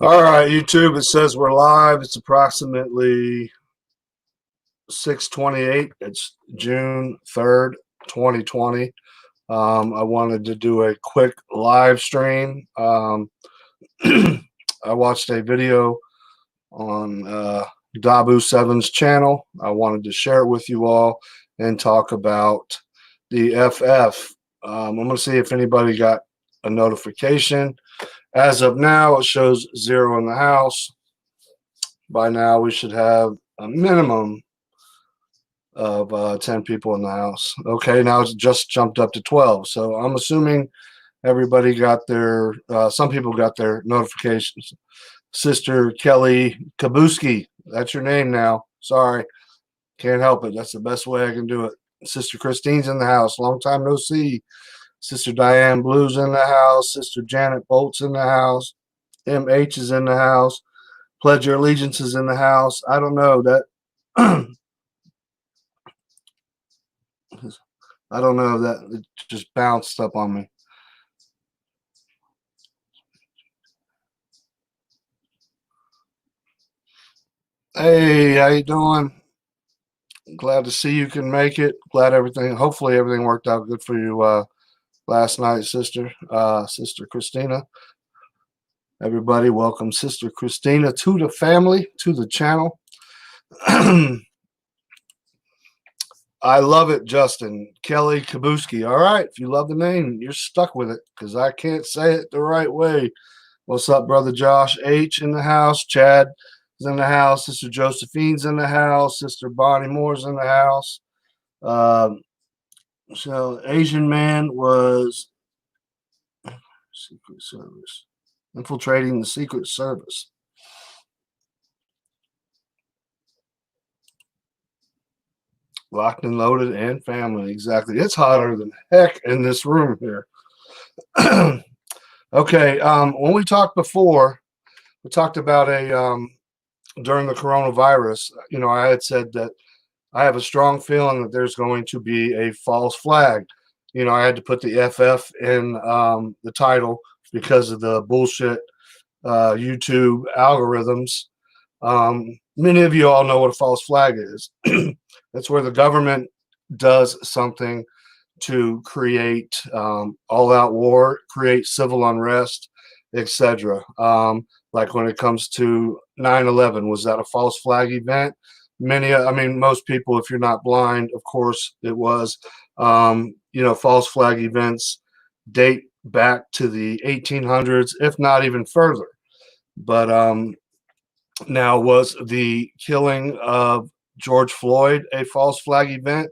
All right, YouTube, it says we're live. It's approximately 6:28. It's June 3rd, 2020. I wanted to do a quick live stream. I watched a video on Dabu7's channel. I wanted to share it with you all and talk about the FF. I'm going to see if anybody got a notification. As of now, it shows 0 in the house. By now, we should have a minimum of 10 people in the house. Okay, now it's just jumped up to 12. So I'm assuming everybody got their, some people got their notifications. Sister Kelly Kabuski, that's your name now. Sorry, can't help it. That's the best way I can do it. Sister Christine's in the house. Long time no see. Sister Diane Blue's in the house. Sister Janet Bolt's in the house. MH is in the house. Pledge Your Allegiance is in the house. I don't know that. I don't know that it just bounced up on me. Hey, how you doing? Glad to see you can make it. Glad hopefully everything worked out good for you last night, Sister Christina. Everybody, welcome Sister Christina to the family, to the channel. I love it, Justin. Kelly Kabuski. All right, if you love the name, you're stuck with it because I can't say it the right way. What's up, Brother Josh H in the house? Chad is in the house. Sister Josephine's in the house. Sister Bonnie Moore's in the house. So Asian man was Secret Service, infiltrating the Secret Service. Locked and loaded and family. Exactly. It's hotter than heck in this room here. Okay. When we talked before, we talked about during the coronavirus, I had said that I have a strong feeling that there's going to be a false flag. I had to put the FF in the title because of the bullshit YouTube algorithms. Many of you all know what a false flag is. That's where the government does something to create all-out war, create civil unrest, etc. Like when it comes to 9/11, was that a false flag event? Most people, if you're not blind, of course it was. False flag events date back to the 1800s, if not even further. But now, was the killing of George Floyd a false flag event?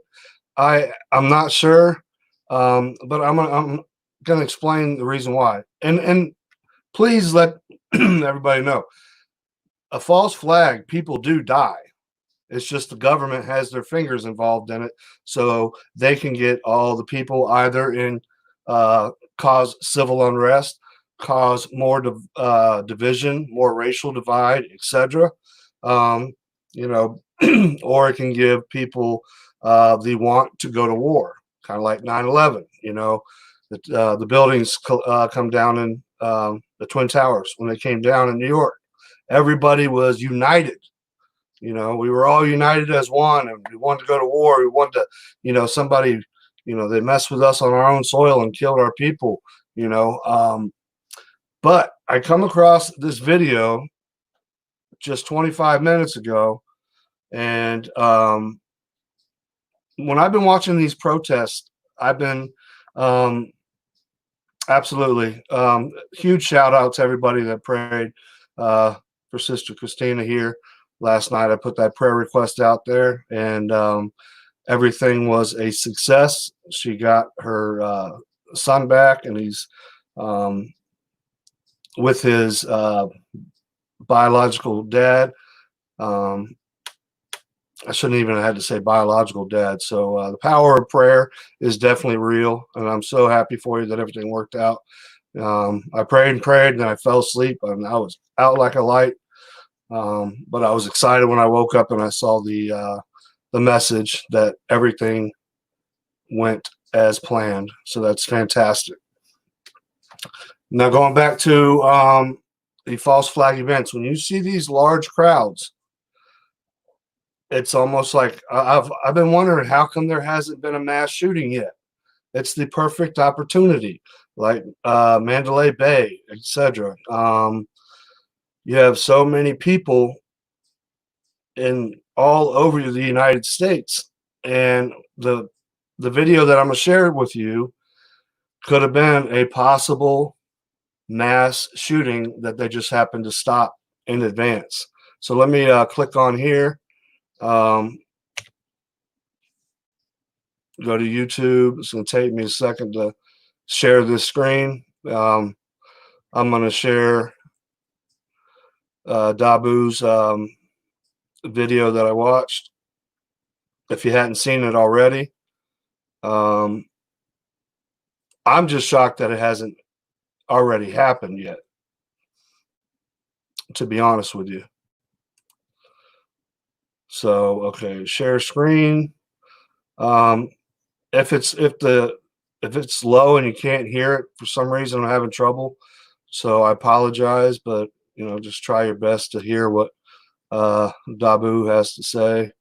I'm not sure, but I'm gonna explain the reason why. And please let everybody know, a false flag, people do die. It's just the government has their fingers involved in it, so they can get all the people either in cause civil unrest, cause more division, more racial divide, etc. Or it can give people the want to go to war, kind of like 9/11. The buildings come down in the Twin Towers when they came down in New York. Everybody was united. We were all united as one, and we wanted to go to war. We wanted to, somebody, they messed with us on our own soil and killed our people. But I come across this video just 25 minutes ago, and when I've been watching these protests, I've been absolutely huge shout out to everybody that prayed for Sister Christina here last night. I put that prayer request out there, and everything was a success. She got her son back, and he's with his biological dad. I shouldn't even have had to say biological dad. So the power of prayer is definitely real, and I'm so happy for you that everything worked out. I prayed and prayed, and I fell asleep, and I was out like a light. But I was excited when I woke up and I saw the message that everything went as planned. So that's fantastic. Now going back to the false flag events, when you see these large crowds, it's almost like I've been wondering how come there hasn't been a mass shooting yet. It's the perfect opportunity, like Mandalay Bay, etc. You have so many people in all over the United States, and the video that I'm gonna share with you could have been a possible mass shooting that they just happened to stop in advance. So let me click on here. Go to YouTube. It's going to take me a second to share this screen. I'm going to share Dabu's video that I watched. If you hadn't seen it already, I'm just shocked that it hasn't already happened yet, to be honest with you. So, okay, share screen. If it's low and you can't hear it for some reason, I'm having trouble. So I apologize, but just try your best to hear what Dabu has to say.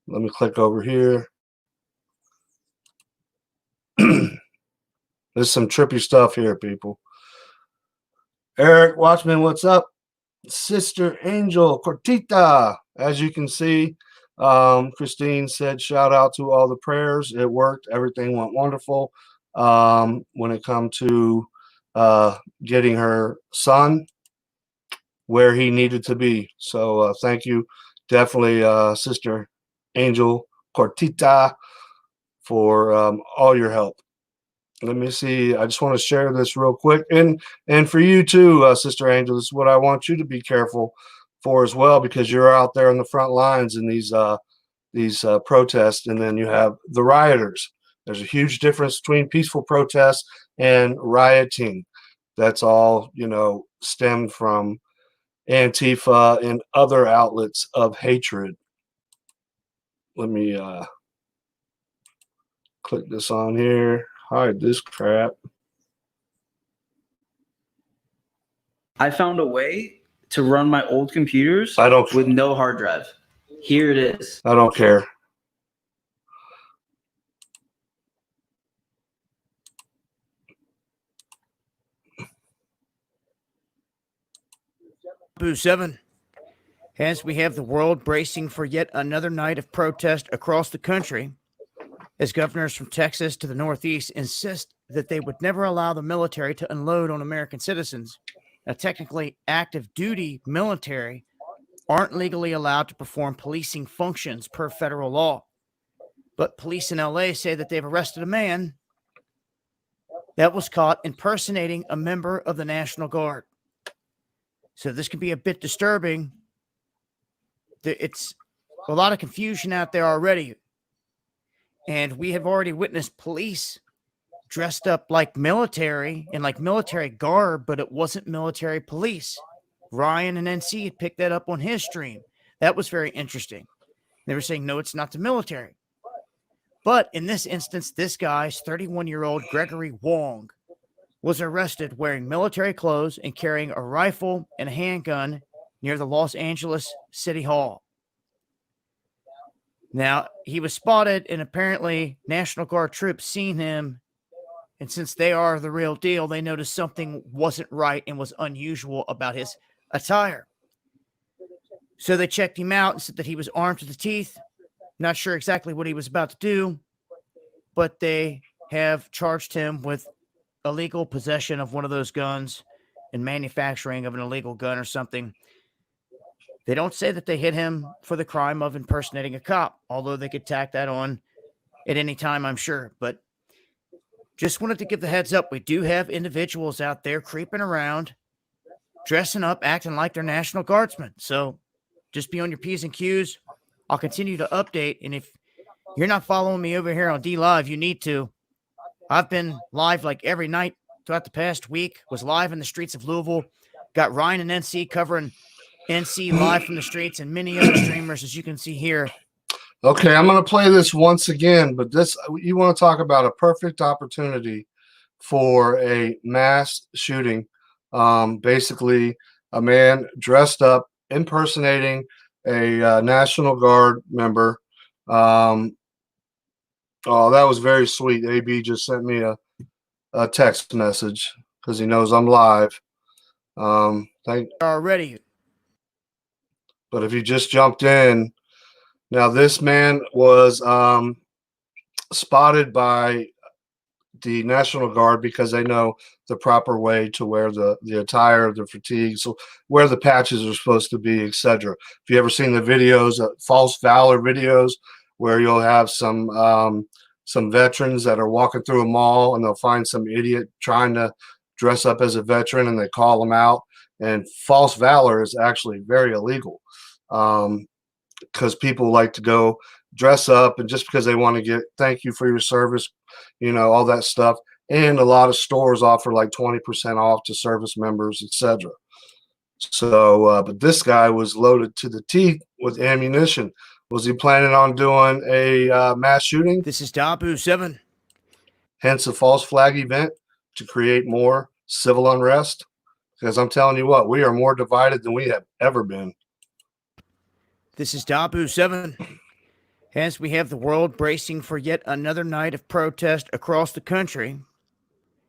Let me click over here. There's some trippy stuff here, people. Eric Watchman, what's up? Sister Angel Cortita, as you can see, Christine said, shout out to all the prayers. It worked. Everything went wonderful when it come to getting her son where he needed to be. So thank you. Definitely, Sister Angel Cortita, for all your help. Let me see. I just want to share this real quick. And for you too, Sister Angel, this is what I want you to be careful for as well, because you're out there on the front lines in these protests, and then you have the rioters. There's a huge difference between peaceful protests and rioting. That's all, stemmed from Antifa and other outlets of hatred. Let me click this on here. Hide this crap. I found a way to run my old computers with no hard drive. Here it is. I don't care. Boo 7. Hence, we have the world bracing for yet another night of protest across the country, as governors from Texas to the Northeast insist that they would never allow the military to unload on American citizens. Now, technically, active duty military aren't legally allowed to perform policing functions per federal law. But police in LA say that they've arrested a man that was caught impersonating a member of the National Guard. So this can be a bit disturbing. It's a lot of confusion out there already. And we have already witnessed police dressed up like military in like military garb, but it wasn't military police. Ryan and NC had picked that up on his stream. That was very interesting. They were saying, no, it's not the military. But in this instance, this guy's 31-year-old Gregory Wong was arrested wearing military clothes and carrying a rifle and a handgun near the Los Angeles City Hall. Now, he was spotted, and apparently National Guard troops seen him, and since they are the real deal, they noticed something wasn't right and was unusual about his attire. So they checked him out and said that he was armed to the teeth. Not sure exactly what he was about to do, but they have charged him with illegal possession of one of those guns and manufacturing of an illegal gun or something. They don't say that they hit him for the crime of impersonating a cop, although they could tack that on at any time, I'm sure. But just wanted to give the heads up. We do have individuals out there creeping around, dressing up, acting like they're National Guardsmen. So just be on your P's and Q's. I'll continue to update. And if you're not following me over here on DLive, you need to. I've been live like every night throughout the past week, was live in the streets of Louisville, got Ryan and NC covering NC live from the streets and many other streamers, as you can see here. Okay, I'm going to play this once again, but this, you want to talk about a perfect opportunity for a mass shooting. Basically, a man dressed up, impersonating a National Guard member. Oh, that was very sweet. AB just sent me a text message because he knows I'm live. Already. But if you just jumped in, now this man was spotted by the National Guard because they know the proper way to wear the attire, the fatigue, so where the patches are supposed to be, etc. If you ever seen the videos, false valor videos, where you'll have some veterans that are walking through a mall and they'll find some idiot trying to dress up as a veteran and they call them out. And false valor is actually very illegal because people like to go dress up and just because they want to get thank you for your service, all that stuff. And a lot of stores offer like 20% off to service members, etc. So, but this guy was loaded to the teeth with ammunition. Was he planning on doing a mass shooting? This is Dabu 7. Hence a false flag event to create more civil unrest? Because I'm telling you what, we are more divided than we have ever been. This is Dabu 7. As we have the world bracing for yet another night of protest across the country,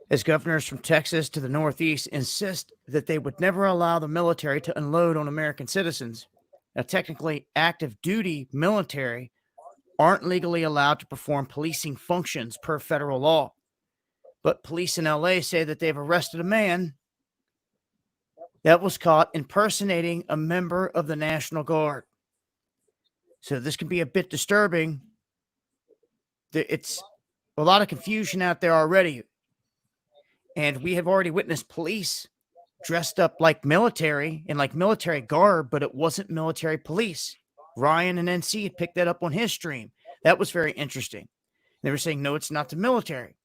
as governors from Texas to the Northeast insist that they would never allow the military to unload on American citizens. Now, technically, active duty military aren't legally allowed to perform policing functions per federal law. But police in LA say that they've arrested a man that was caught impersonating a member of the National Guard. So this can be a bit disturbing. It's a lot of confusion out there already. And we have already witnessed police dressed up like military in like military garb, but it wasn't military police. Ryan and NC had picked that up on his stream. That was very interesting. They were saying, no, it's not the military.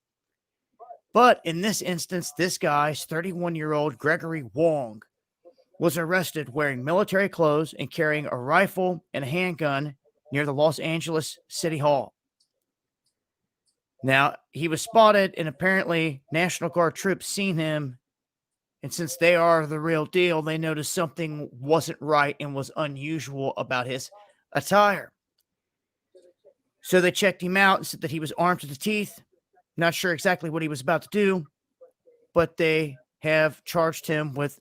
But in this instance, this guy's 31-year-old Gregory Wong was arrested wearing military clothes and carrying a rifle and a handgun near the Los Angeles City Hall. Now, he was spotted, and apparently National Guard troops seen him, and since they are the real deal, they noticed something wasn't right and was unusual about his attire. So they checked him out and said that he was armed to the teeth. Not sure exactly what he was about to do, but they have charged him with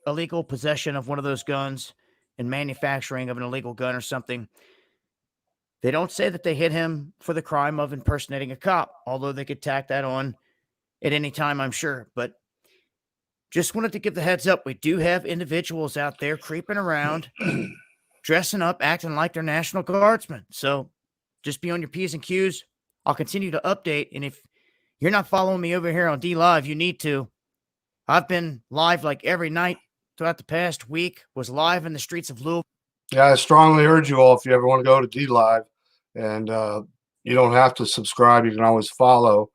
illegal possession of one of those guns and manufacturing of an illegal gun or something. They don't say that they hit him for the crime of impersonating a cop, although they could tack that on at any time, I'm sure. But just wanted to give the heads up. We do have individuals out there creeping around, dressing up, acting like they're National Guardsmen. So just be on your P's and Q's. I'll continue to update. And if you're not following me over here on DLive, you need to. I've been live like every night throughout the past week, was live in the streets of Louisville. Yeah, I strongly urge you all, if you ever want to go to DLive, and you don't have to subscribe, you can always follow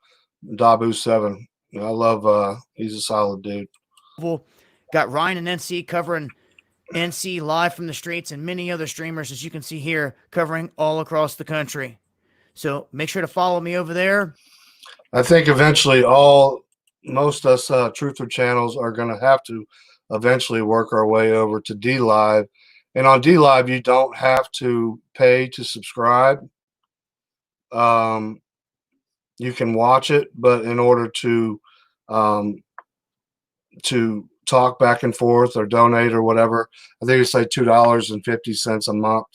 Dabu7. I love, he's a solid dude. Got Ryan and NC covering NC live from the streets, and many other streamers, as you can see here, covering all across the country. So make sure to follow me over there. I think eventually most us truther channels are going to have to eventually work our way over to DLive. And on DLive, you don't have to pay to subscribe. You can watch it, but in order to talk back and forth or donate or whatever, I think it's like $2.50 a month.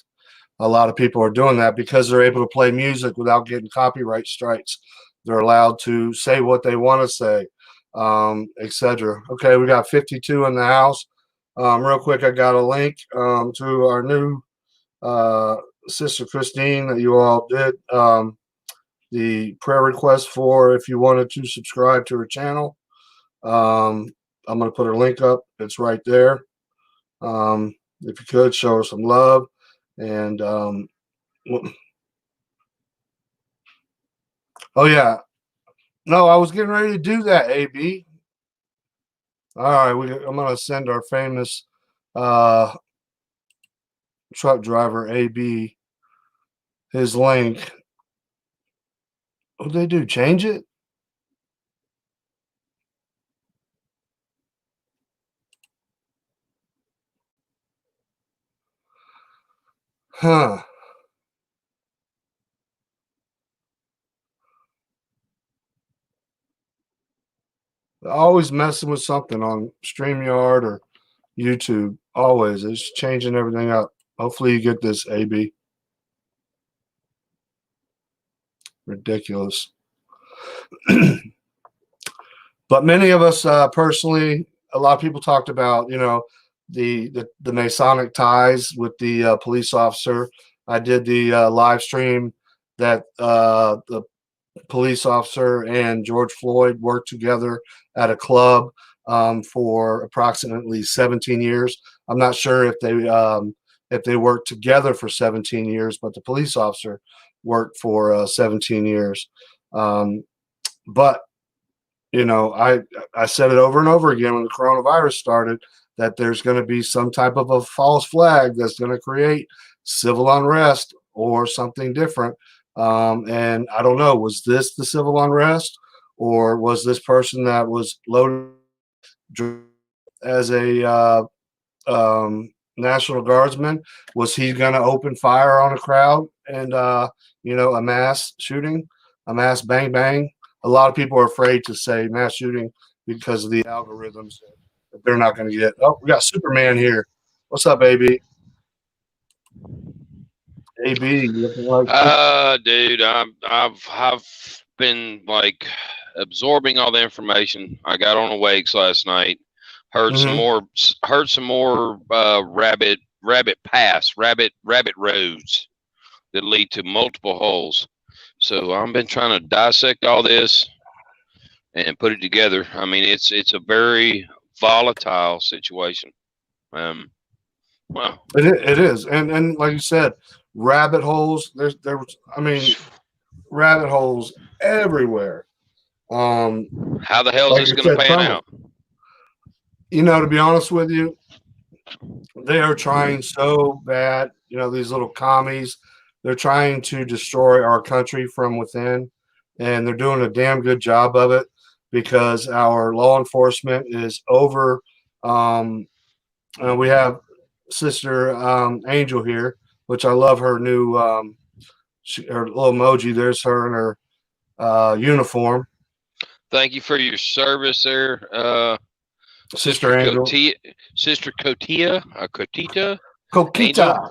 A lot of people are doing that because they're able to play music without getting copyright strikes. They're allowed to say what they want to say, etc. Okay, we got 52 in the house. Real quick, I got a link to our new Sister Christine that you all did the prayer request for if you wanted to subscribe to her channel. I'm going to put her link up. It's right there. If you could, show her some love. And oh yeah, no, I was getting ready to do that, AB. All right, I'm gonna send our famous truck driver AB his link. What did they do? Change it? Huh. Always messing with something on StreamYard or YouTube. Always. It's changing everything up. Hopefully you get this, AB. Ridiculous. But many of us personally, a lot of people talked about, the Masonic ties with the police officer. I did the live stream that the police officer and George Floyd worked together at a club for approximately 17 years. I'm not sure if they worked together for 17 years, but the police officer worked for 17 years. But I said it over and over again when the coronavirus started that there's going to be some type of a false flag that's going to create civil unrest or something different. And I don't know, was this the civil unrest, or was this person that was loaded as a National Guardsman? Was he going to open fire on a crowd and, a mass shooting, a mass bang bang? A lot of people are afraid to say mass shooting because of the algorithms that they're not going to get. Oh, we got Superman here. What's up, AB? AB, looking like dude, I've been like absorbing all the information. I got on awakes last night. Heard some more rabbit roads that lead to multiple holes. So I've been trying to dissect all this and put it together. I mean, it's a very volatile situation. Well, it is, and like you said, rabbit holes. Rabbit holes everywhere. How the hell is this going to pan out? To be honest with you, they are trying so bad. These little commies, they're trying to destroy our country from within, and they're doing a damn good job of it because our law enforcement is over. We have Sister Angel here, which I love her new her little emoji. There's her in her uniform. Thank you for your service there, Sister Angel. Sister Cotita. Coquita.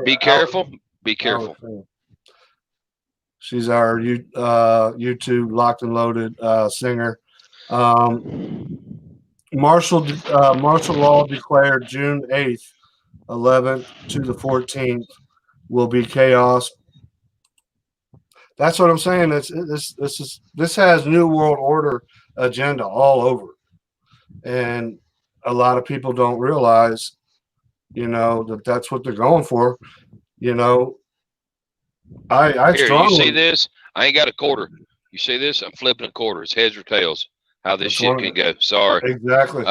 Be careful. Be careful. She's our YouTube locked and loaded singer. Martial law declared June 8th, 11th to the 14th will be chaos. That's what I'm saying. This has New World Order agenda all over, and a lot of people don't realize, that's what they're going for. I Here, strongly. You see this? I ain't got a quarter. You see this? I'm flipping a quarter. It's heads or tails. How this shit can go. Sorry. Exactly.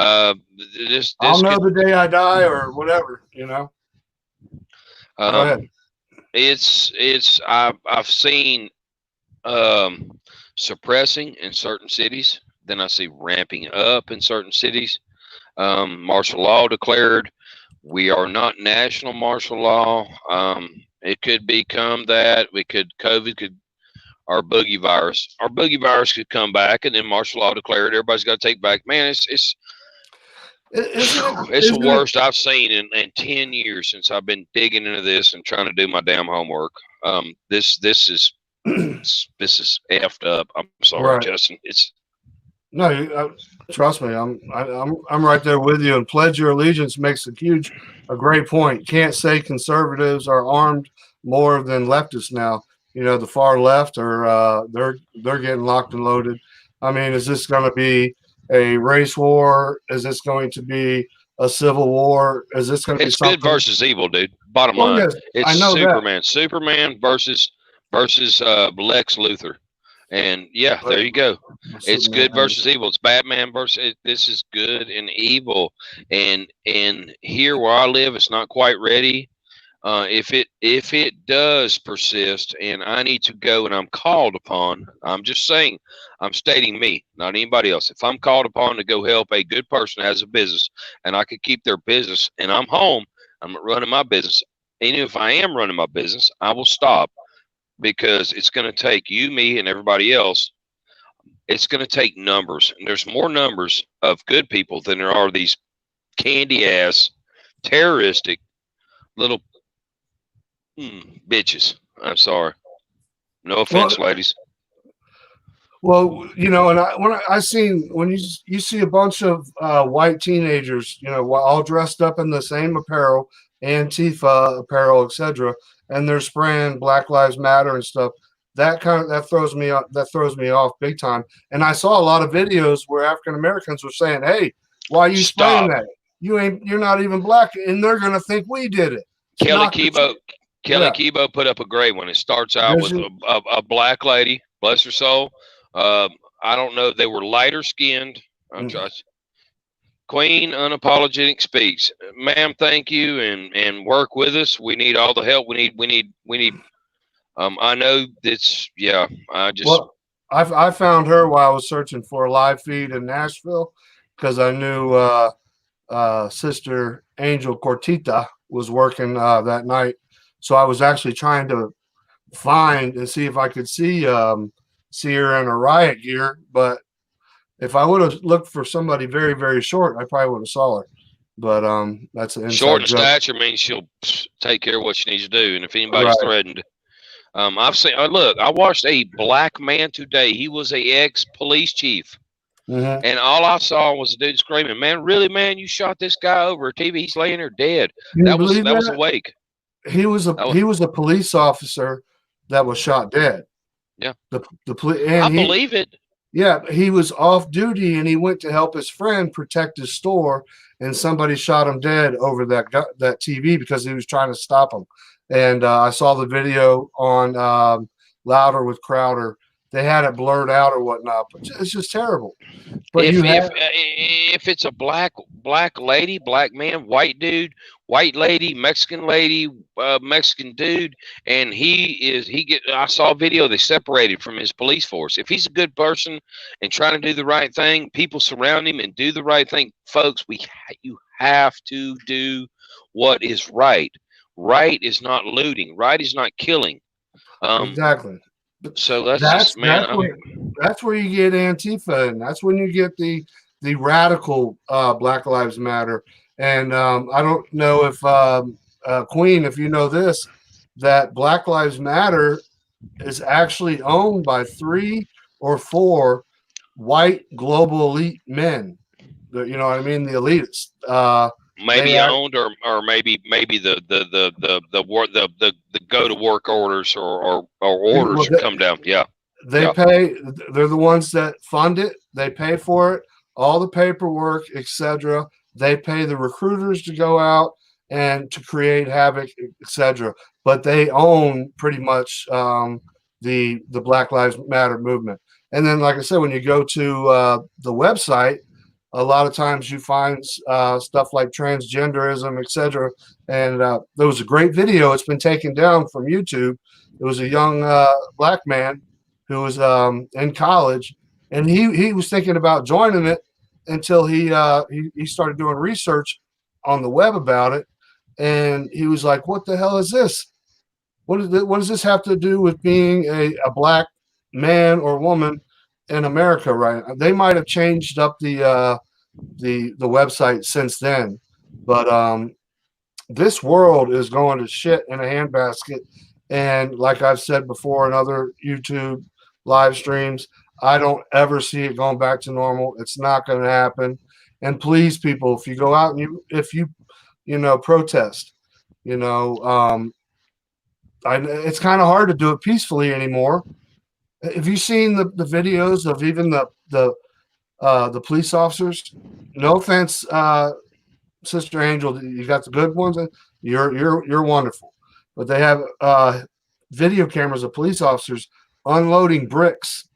This I'll know the day I die or whatever. Go ahead. I've seen suppressing in certain cities. Then I see ramping up in certain cities. Martial law declared. We are not national martial law. It could become that. COVID could, our boogie virus could come back, and then martial law declared. Everybody's got to take back. Man, it's the worst I've seen in 10 years since I've been digging into this and trying to do my damn homework. This is effed up. I'm sorry, right. Justin. No, trust me. I'm right there with you. And pledge your allegiance makes a great point. Can't say conservatives are armed more than leftists now. The far left are they're getting locked and loaded. I mean, is this going to be a race war? Is this going to be a civil war? Is this going to be something? It's good versus evil, dude. Bottom line, yes, it's Superman. That. Superman versus Lex Luthor. And yeah, there you go. It's good versus evil. It's Batman versus. This is good and evil. And here where I live, it's not quite ready. If it does persist and I need to go and I'm called upon, I'm just saying, I'm stating me, not anybody else. If I'm called upon to go help a good person that has a business and I could keep their business and I'm home, I'm running my business. And if I am running my business, I will stop because it's going to take you, me, and everybody else. It's going to take numbers. And there's more numbers of good people than there are these candy ass, terroristic little bitches. I'm sorry. No offense, ladies. Well, you know, and I seen when you see a bunch of white teenagers, you know, all dressed up in the same apparel, Antifa apparel, etc., and they're spraying Black Lives Matter and stuff. That throws me off. That throws me off big time. And I saw a lot of videos where African Americans were saying, "Hey, why are you spraying that? You're not even black," and they're gonna think we did it. Kelly Kebo put up a great one. It starts out with a black lady, bless her soul. I don't know. They were lighter skinned. Queen Unapologetic speaks, ma'am. Thank you, and work with us. We need all the help. We need. I know that's I found her while I was searching for a live feed in Nashville because I knew Sister Angel Cortita was working that night, so I was actually trying to find and see if I could see her in a riot gear. But if I would have looked for somebody very, very short, I probably would have saw her. But that's an short in stature means she'll take care of what she needs to do. And if anybody's threatened, I've seen. Look, I watched a black man today. He was a ex-police chief. Mm-hmm. And all I saw was a dude screaming, "Man, really, man, you shot this guy over TV? He's laying there dead." That was awake. He was a police officer that was shot dead. Yeah. I believe it. Yeah, he was off duty and he went to help his friend protect his store, and somebody shot him dead over that TV because he was trying to stop him. And I saw the video on Louder with Crowder. They had it blurred out or whatnot, but it's just terrible. But if it's a black lady, black man, white dude, white lady, Mexican lady, Mexican dude, and I saw a video they separated from his police force. If he's a good person and trying to do the right thing, people surround him and do the right thing. Folks, you have to do what is right. Right is not looting. Right is not killing. Exactly. So that's where you get Antifa, and that's when you get the radical Black Lives Matter. And I don't know if Queen, if you know this, that Black Lives Matter is actually owned by 3 or 4 white global elite men. You know what I mean? The elitists. Maybe owned or maybe the go to work orders or orders come down. Yeah. They pay. They're the ones that fund it. They pay for it, all the paperwork, etc. They pay the recruiters to go out and to create havoc, etc. But they own pretty much the Black Lives Matter movement. And then, like I said, when you go to the website, a lot of times you find stuff like transgenderism, etc. And there was a great video. It's been taken down from YouTube. It was a young black man who was in college, and he was thinking about joining it until he started doing research on the web about it, and he was like, "What the hell is this? What does this have to do with being a black man or woman in America?" Right? They might have changed up the website since then, but this world is going to shit in a handbasket. And like I've said before in other YouTube live streams, I don't ever see it going back to normal. It's not going to happen. And please, people, if you go out and if you protest, it's kind of hard to do it peacefully anymore. Have you seen the videos of even the police officers? No offense, Sister Angel, you got the good ones. You're wonderful, but they have video cameras of police officers unloading bricks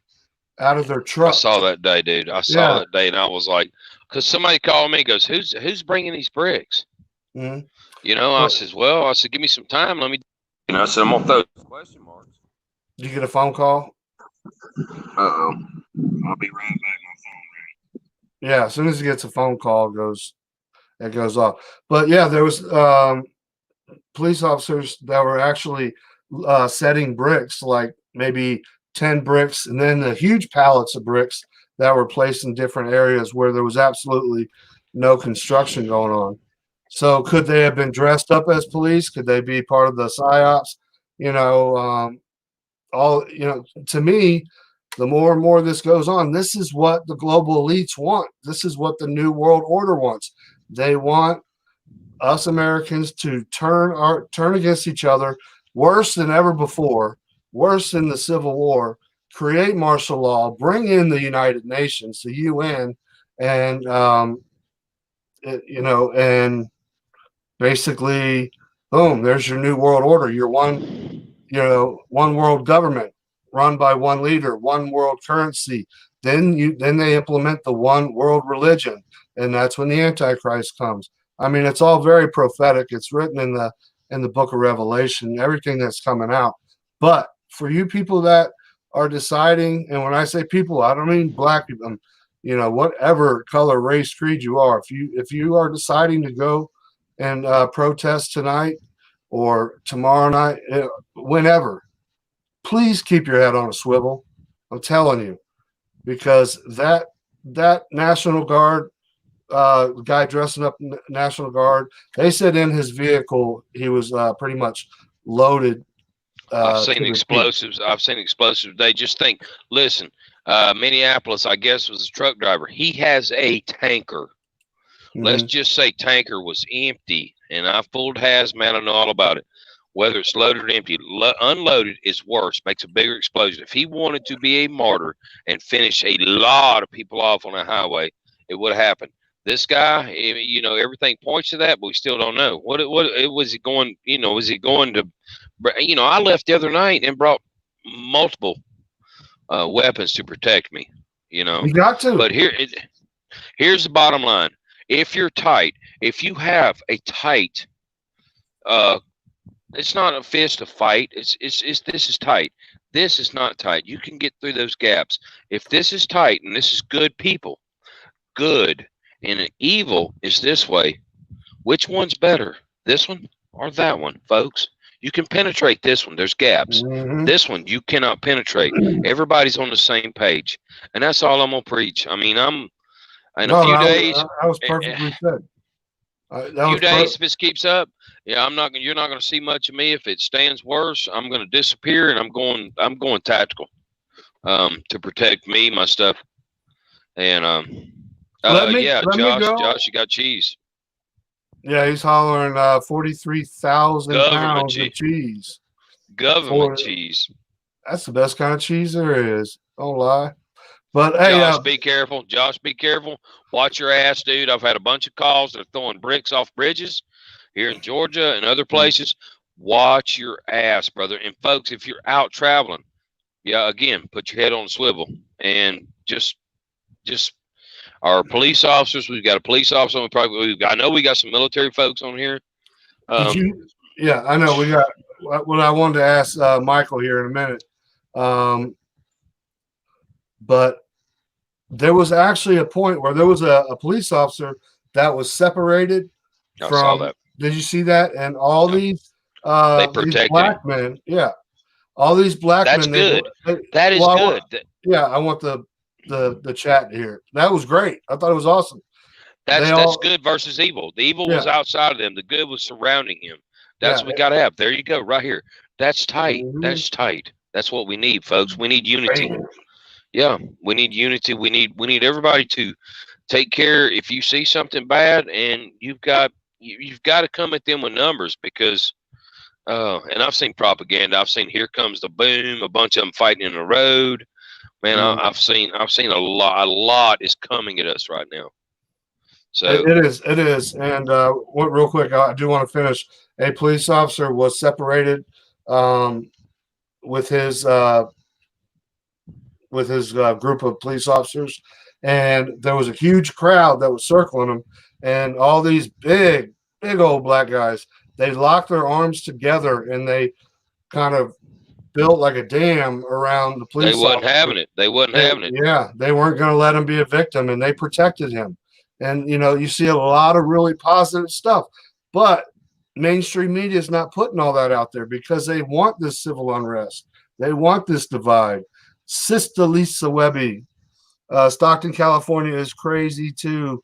out of their trucks. I saw that day, dude. I saw that day, and I was like, because somebody called me, goes, "Who's bringing these bricks?" Mm-hmm. You know, I says, well, I said, give me some time. Let me. You know, I said, I'm gonna throw question marks. Did you get a phone call? Uh-oh. I'll be right back. My phone rang. Yeah, as soon as he gets a phone call, it goes off. But yeah, there was police officers that were actually setting bricks, like maybe 10 bricks, and then the huge pallets of bricks that were placed in different areas where there was absolutely no construction going on. So could they have been dressed up as police? Could they be part of the psyops? You know, to me, the more and more this goes on, this is what the global elites want. This is what the new world order wants. They want us Americans to turn against each other worse than ever before, worse than the Civil War, create martial law, bring in the United Nations, the UN, and and basically, boom, there's your new world order. You're one world government run by one leader, one world currency. Then they implement the one world religion, and that's when the Antichrist comes. I mean, it's all very prophetic. It's written in the book of Revelation, everything that's coming out. But for you people that are deciding, and when I say people, I don't mean black people, whatever color, race, creed you are. If you are deciding to go and protest tonight or tomorrow night, whenever, please keep your head on a swivel. I'm telling you, because that National Guard guy dressing up National Guard, they said in his vehicle he was pretty much loaded. I've seen explosives. They just think, listen, Minneapolis, I guess, was a truck driver. He has a tanker. Mm-hmm. Let's just say tanker was empty, and I pulled hazmat. I know all about it. Whether it's loaded or empty, unloaded is worse, makes a bigger explosion. If he wanted to be a martyr and finish a lot of people off on a highway, it would have happened. This guy, everything points to that, but we still don't know. What was he going? Was he going to? I left the other night and brought multiple weapons to protect me. You got to. But here's the bottom line: if you're tight, if you have a tight, it's not a fist to fight. This is tight. This is not tight. You can get through those gaps. If this is tight and this is good people, good. And evil is this way. Which one's better? This one or that one, folks? You can penetrate this one. There's gaps. Mm-hmm. This one you cannot penetrate. Everybody's on the same page. And that's all I'm going to preach. I mean, a few days. That was perfectly said. A few days, if this keeps up, you're not going to see much of me. If it stands worse, I'm going to disappear, and I'm going tactical to protect me, my stuff. And Josh, you got cheese. Yeah, he's hollering 43,000 pounds of cheese. Government cheese. That's the best kind of cheese there is. Don't lie. But hey, Josh, be careful. Josh, be careful. Watch your ass, dude. I've had a bunch of calls that are throwing bricks off bridges here in Georgia and other places. Watch your ass, brother. And folks, if you're out traveling, again, put your head on a swivel and just our police officers. We've got a police officer. I know we got some military folks on here. Yeah, I know we got. What I wanted to ask Michael here in a minute, but there was actually a point where there was a police officer that was separated I saw that. Did you see that? And all these these black men, all these black men. That's good. That is good. I want the chat here. That was great. I thought it was awesome. That's good versus evil. The evil was outside of them. The good was surrounding him. That's what we got to have. There you go, right here. That's tight. Mm-hmm. That's tight. That's what we need, folks. We need unity. Yeah, we need unity. We need everybody to take care. If you see something bad, and you've got to come at them with numbers, because and I've seen propaganda. I've seen here comes the boom, a bunch of them fighting in the road. Man, I've seen a lot is coming at us right now. So it is. And real quick, I do want to finish. A police officer was separated with his group of police officers, and there was a huge crowd that was circling him, and all these big big old black guys. They locked their arms together and they kind of built like a dam around the police. They wasn't having it. They wasn't having it. Yeah, they weren't going to let him be a victim, and they protected him. And you see a lot of really positive stuff, but mainstream media is not putting all that out there because they want this civil unrest. They want this divide. Sister Lisa Webby, Stockton, California is crazy too.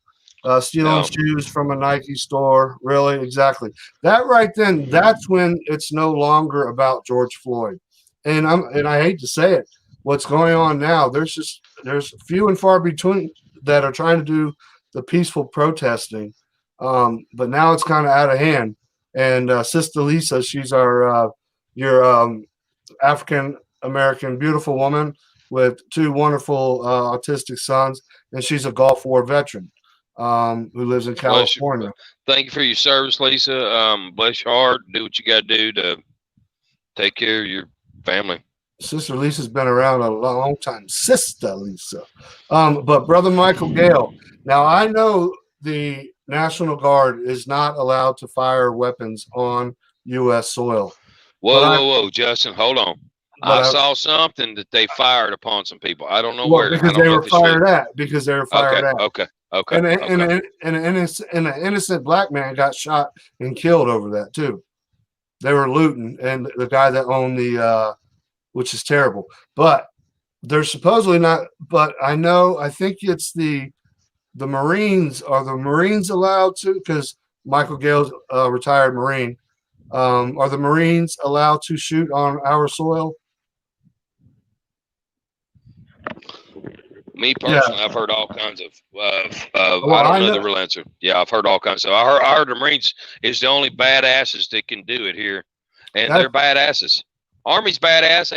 Stealing shoes from a Nike store. Really? Exactly. That right then, that's when it's no longer about George Floyd. And I hate to say it, what's going on now, there's few and far between that are trying to do the peaceful protesting. But now it's kind of out of hand. And Sister Lisa, she's your African American beautiful woman with 2 wonderful autistic sons, and she's a Gulf War veteran who lives in California. Thank you for your service, Lisa. Bless your heart. Do what you got to do to take care of your family. Sister Lisa's been around a long time. Sister Lisa. But Brother Michael Gale, now I know the National Guard is not allowed to fire weapons on U.S. soil. Whoa, Justin, hold on. I saw something that they fired upon some people. I don't know where. Because they were fired at. Because they were fired at. Okay. And an innocent black man got shot and killed over that too. They were looting, and the guy that owned the, which is terrible. But they're supposedly not. But I think it's the Marines. Are the Marines allowed to? Because Michael Gale's a retired Marine. Are the Marines allowed to shoot on our soil? Me personally, I've heard all kinds of. I don't know the real answer. Yeah, I've heard all kinds of. I heard the Marines is the only badasses that can do it here, and they're badasses. Army's badass.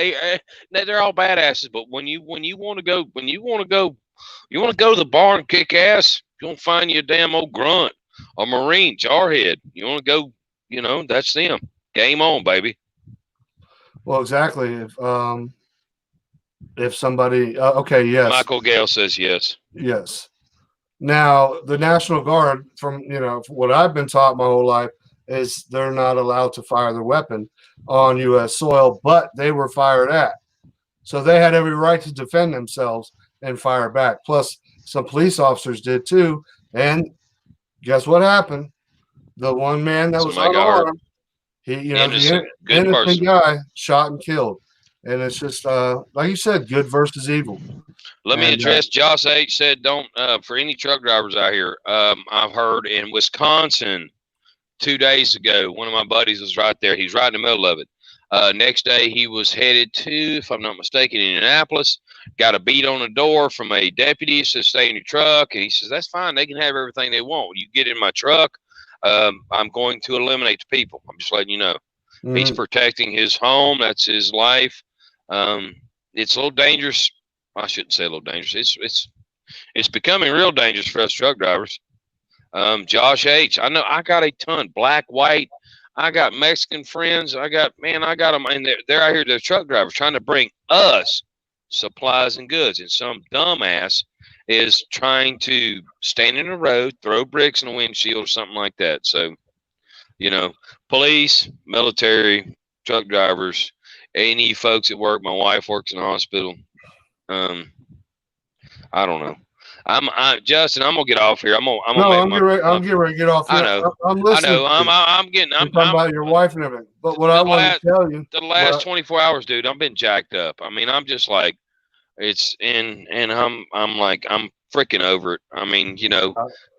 They're all badasses. But when you want to go to the bar and kick ass, you don't find you a damn old grunt, a Marine, jarhead. You want to go, that's them. Game on, baby. Well, exactly. If somebody, okay, yes. Michael Gale says yes. Yes. Now, the National Guard, from what I've been taught my whole life, is they're not allowed to fire their weapon on U.S. soil, but they were fired at. So they had every right to defend themselves and fire back. Plus, some police officers did too. And guess what happened? The one man that was unarmed, the innocent guy, shot and killed. And it's just like you said, good versus evil. Let me address Josh H. said, don't for any truck drivers out here. I've heard in Wisconsin 2 days ago, one of my buddies was right there. He's right in the middle of it. Next day, he was headed to, if I'm not mistaken, Indianapolis. Got a beat on the door from a deputy. Says, stay in your truck. And he says, that's fine. They can have everything they want. You get in my truck. I'm going to eliminate the people. I'm just letting you know. Mm-hmm. He's protecting his home. That's his life. It's a little dangerous. I shouldn't say a little dangerous. It's becoming real dangerous for us truck drivers. Josh H. I know I got a ton, black, white. I got Mexican friends. I got them, and they're out here. They're truck drivers trying to bring us supplies and goods, and some dumbass is trying to stand in the road, throw bricks in the windshield or something like that. So, police, military, truck drivers, A&E folks at work. My wife works in a hospital. I don't know. Justin, I'm gonna get off here. I'm getting ready to get off here. I know. I'm listening. I'm talking about your wife and everything. But what I want to tell you, the last 24 hours, dude, I've been jacked up. I mean, I'm just like, I'm like, I'm freaking over it. I mean,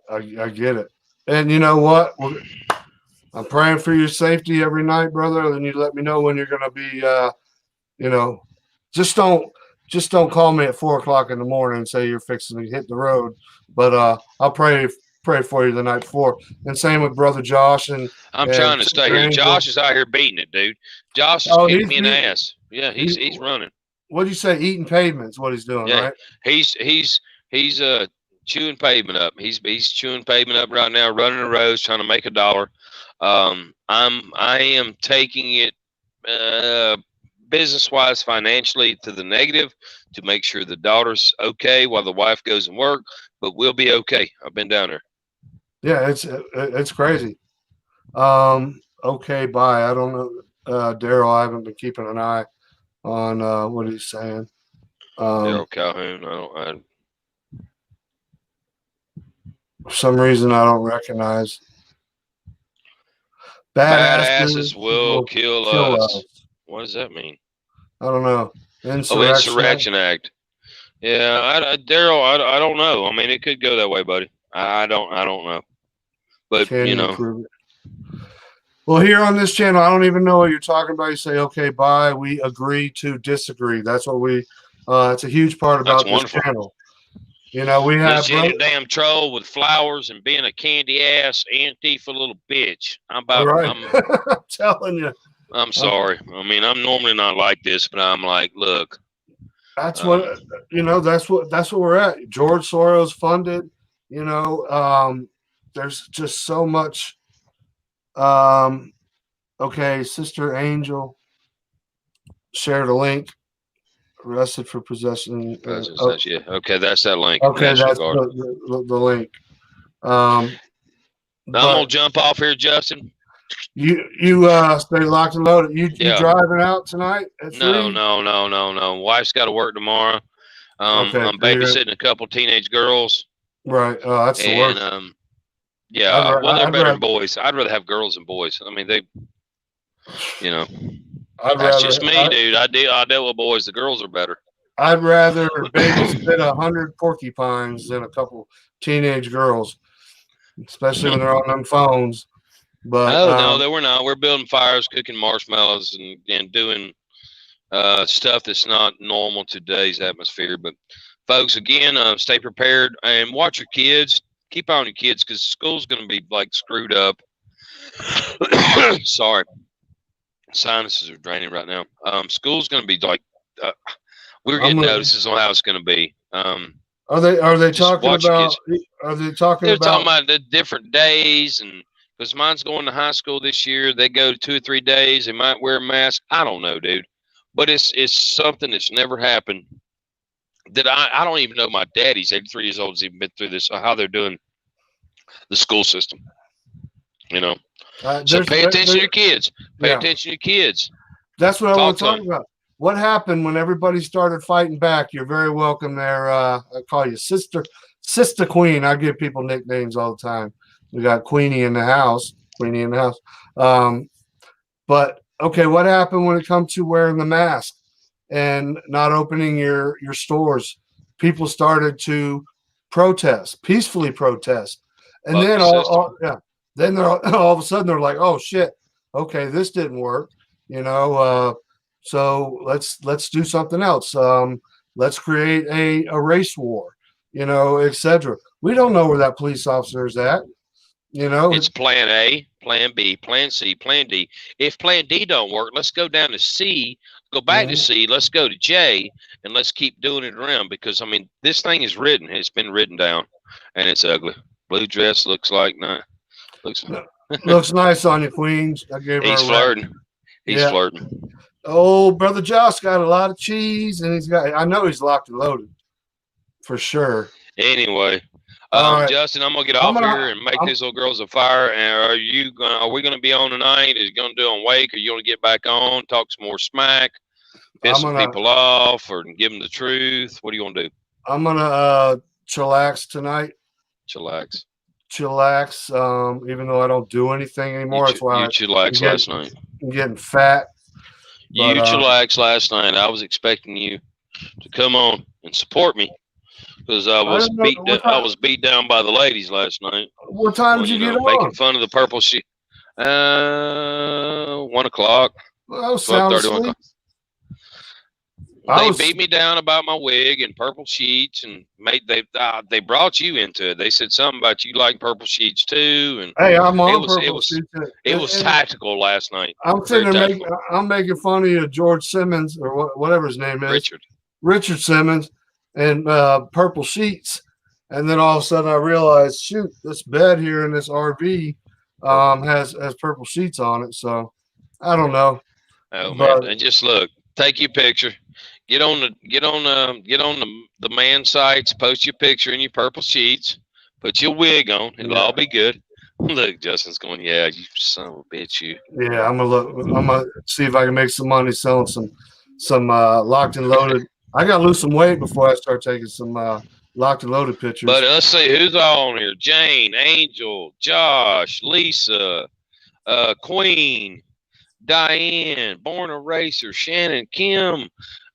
I get it. And you know what? I'm praying for your safety every night, brother. And you let me know when you're gonna be. Just don't call me at 4:00 in the morning and say you're fixing to hit the road. But I'll pray for you the night before. And same with brother Josh. And I'm trying to stay here. Josh is out here beating it, dude. Josh is kicking me in the ass. Yeah, he's running. What'd you say? Eating pavement is what he's doing, right? He's chewing pavement up. He's chewing pavement up right now, running the roads, trying to make $1. I am taking it business-wise, financially to the negative to make sure the daughter's okay while the wife goes and work, but we'll be okay. I've been down there. Yeah, it's crazy. Okay, bye. I don't know. Daryl, I haven't been keeping an eye on what he's saying. Daryl Calhoun. For some reason, I don't recognize. Badasses will kill us. What does that mean? I don't know. Insurrection Act. Yeah, Daryl, I don't know. I mean, it could go that way, buddy. I don't know. But Prove it? Well, here on this channel, I don't even know what you're talking about. You say, "Okay, bye." We agree to disagree. That's what we. It's a huge part about this channel. You know, we have a damn troll with flowers and being a candy ass Antifa little bitch. I'm telling you. I'm sorry. I mean, I'm normally not like this, but I'm like, look. That's what That's what we're at. George Soros funded. There's just so much. Okay, Sister Angel shared a link. Arrested for possession. Okay, that's that link. Okay, that's the link. I'm gonna jump off here, Justin. You stay locked and loaded. You driving out tonight? No. Wife's got to work tomorrow. I'm babysitting a couple teenage girls. Right. Oh, that's the worst. Yeah. They're better than boys. I'd rather have girls than boys. I mean, that's just me, dude. I deal with boys. The girls are better. I'd rather babysit 100 porcupines than a couple teenage girls, especially when they're on them phones. But no, we're not. We're building fires, cooking marshmallows, and doing stuff that's not normal to today's atmosphere. But folks, again, stay prepared and watch your kids. Keep on your kids because school's going to be like screwed up. Sorry, sinuses are draining right now. School's going to be like we're getting notices on how it's going to be. Are they talking about? Are they talking? They're talking about the different days and. Because mine's going to high school this year. They go 2 or 3 days. They might wear a mask. I don't know, dude. But it's something that's never happened. That I don't even know my daddy's 83 years old has even been through this. How they're doing the school system. So pay attention to your kids. Pay attention to your kids. That's what I want to talk about. What happened when everybody started fighting back? You're very welcome there. I call you Sister Queen. I give people nicknames all the time. We got Queenie in the house. But okay, what happened when it comes to wearing the mask and not opening your stores? People started to peacefully protest, and then then they're all of a sudden they're like, "Oh shit, okay, this didn't work," so let's do something else. Let's create a race war, etc. We don't know where that police officer is at. It's plan A, plan B, plan C, plan D. If plan D don't work, let's go down to C, go back to C, let's go to J, and let's keep doing it around because, I mean, this thing is written. It's been written down, and it's ugly. Blue dress looks nice on you, Queen. I gave her He's flirting. He's flirting. Oh, Brother Josh got a lot of cheese, and I know he's locked and loaded for sure. Anyway. Right. Justin, I'm gonna get off here and make these little girls a fire. And are we gonna be on tonight? Is you gonna do on wake? Or you gonna get back on, talk some more smack, piss some people off, or give them the truth? What are you gonna do? I'm gonna chillax tonight. Chillax. Even though I don't do anything anymore. That's why you chillaxed last night. I'm getting fat. You chillaxed last night. I was expecting you to come on and support me. Because I was beat down by the ladies last night. What time did you get on? Making fun of the purple sheet. 1 o'clock. Well, sounds asleep. They beat me down about my wig and purple sheets, and they brought you into it. They said something about you like purple sheets too. And hey, I'm on purple sheets. It was tactical last night. I'm sitting there I'm making fun of you, George Simmons or whatever his name is. Richard Simmons. And purple sheets, and then all of a sudden I realized, shoot, this bed here in this RV has purple sheets on it. So I don't know. Oh man, and just look, take your picture, get on the man sites, post your picture in your purple sheets, put your wig on, it'll all be good. Look, Justin's going, yeah, you son of a bitch, you. Yeah, I'm gonna see if I can make some money selling some locked and loaded. I gotta lose some weight before I start taking some locked and loaded pictures. But let's see who's all on here: Jane, Angel, Josh, Lisa, Queen, Diane, Born a Racer, Shannon, Kim,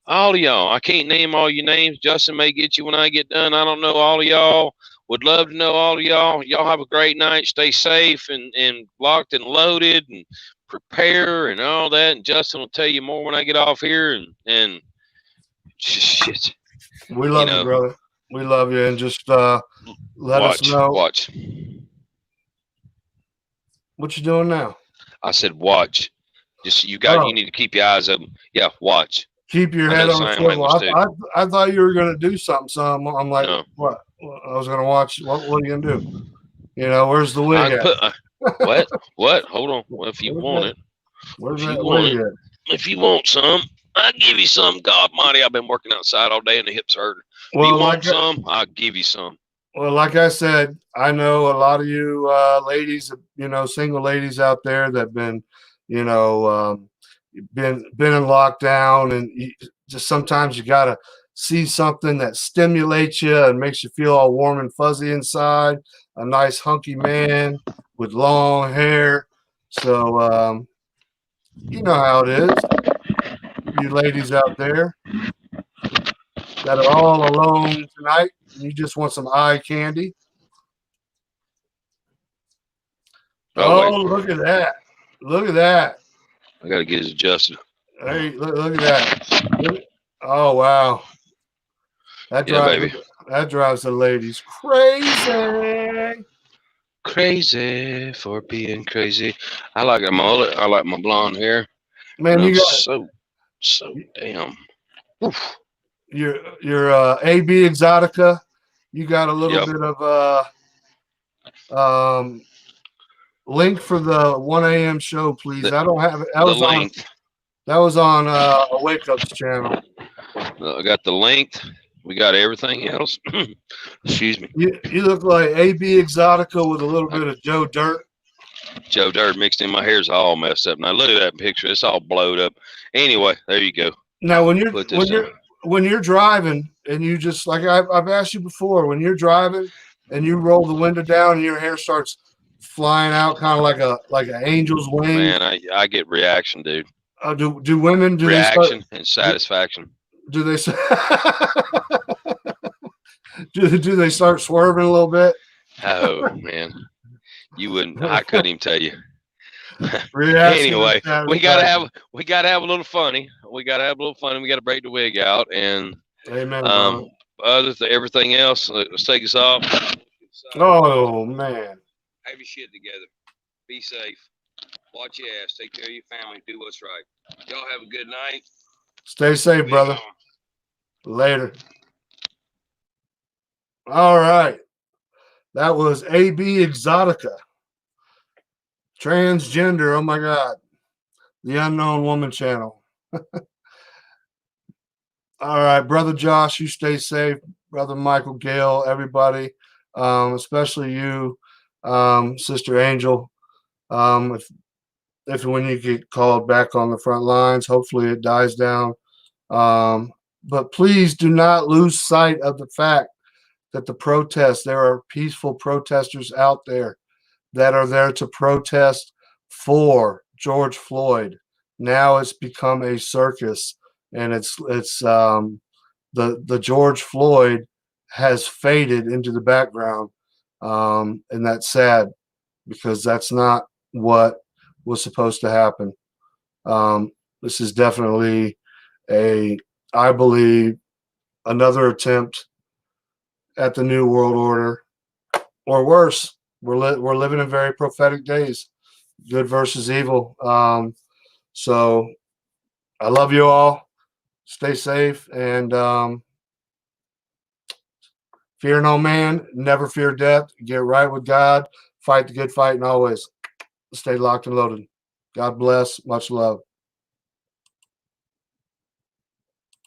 all of y'all. I can't name all your names. Justin may get you when I get done. I don't know all of y'all. Would love to know all of y'all. Y'all have a great night. Stay safe and locked and loaded and prepare and all that. And Justin will tell you more when I get off here. And shit. We love you, brother. We love you. And just let us know. Watch. What you doing now? I said watch. Just you need to keep your eyes open. Yeah, watch. Keep your head on swivel. I thought you were gonna do something. So I'm like, no. What? I was gonna watch. What are you gonna do? You know, where's the wig at? What? Hold on. Well, if you want it, if you want some, I'll give you some. God Almighty, I've been working outside all day and the hips hurt. Well, if you want some, I'll give you some. Well, like I said, I know a lot of you ladies, single ladies out there that have been, been in lockdown, and just sometimes you gotta see something that stimulates you and makes you feel all warm and fuzzy inside. A nice hunky man with long hair. So you know how it is. You ladies out there that are all alone tonight, you just want some eye candy. Oh, look at that. Look at that. I got to get it adjusted. Hey, look at that. Oh, wow. That drives the ladies crazy. Crazy for being crazy. I like a mullet. I like my blonde hair. Man, you got so damn. Oof. Your AB Exotica. You got a little bit of link for the 1 a.m. show, please. I don't have it. That was on a Wake Up's channel. I got the length. We got everything else. Excuse me. You look like AB Exotica with a little bit of Joe Dirt. Joe Dirt mixed in. My hair's all messed up. Now look at that picture. It's all blowed up. Anyway, there you go. Now when you're driving and you just like I've asked you before, when you're driving and you roll the window down and your hair starts flying out kind of like an angel's wing. Man, I get reaction, dude. Do women do reaction and satisfaction? Do they do they start swerving a little bit? Oh man, you wouldn't. I couldn't even tell you. Anyway, we gotta have a little funny. We gotta break the wig out and other than everything else, let's take us off. Oh man. Have your shit together. Be safe. Watch your ass. Take care of your family. Do what's right. Y'all have a good night. Stay safe, brother. Later. All right. That was AB Exotica. Transgender. Oh my God. The Unknown Woman channel. All right, Brother Josh, you stay safe. Brother Michael, Gail, everybody, especially you, Sister Angel. If when you get called back on the front lines, hopefully it dies down. But please do not lose sight of the fact that there are peaceful protesters out there that are there to protest for George Floyd. Now it's become a circus, and it's the George Floyd has faded into the background, and that's sad because that's not what was supposed to happen. This is definitely I believe, another attempt at the New World Order, or worse. We're living in very prophetic days, good versus evil. So I love you all. Stay safe and fear no man, never fear death. Get right with God, fight the good fight, and always stay locked and loaded. God bless. Much love.